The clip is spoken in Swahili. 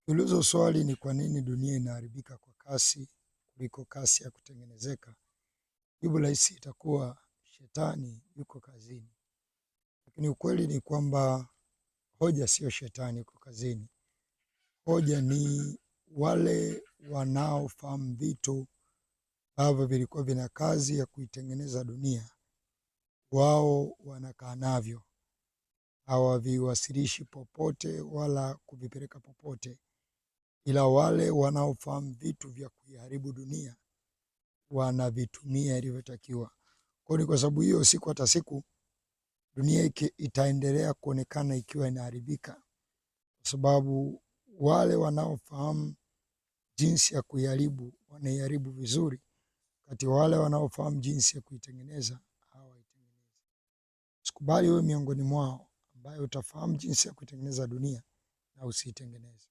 Tulizo swali ni kwa nini dunia inaharibika kwa kasi kuliko kasi ya kutengenezeka. Jibu rahisi itakuwa shetani yuko kazini. Lakini ukweli ni kwamba hoja sio shetani yuko kazini. Hoja ni wale wanaofahamu vitu ambavyo vilikuwa vina kazi ya kuitengeneza dunia. Wao wanakaa navyo. Hawaviwasilishi popote wala kuvipeleka popote. Ila wale wanaofahamu vitu vya kuiharibu dunia wanavitumia ilivyotakiwa. Kwa sababu hiyo siku hata siku dunia itaendelea kuonekana ikiwa inaharibika, kwa sababu wale wanaofahamu jinsi ya kuiharibu wanaiharibu vizuri, kati wale wanaofahamu jinsi ya kuitengeneza hawaitengenezi. Sikubali wewe miongoni mwao ambaye utafahamu jinsi ya kuitengeneza dunia na usiitengeneze.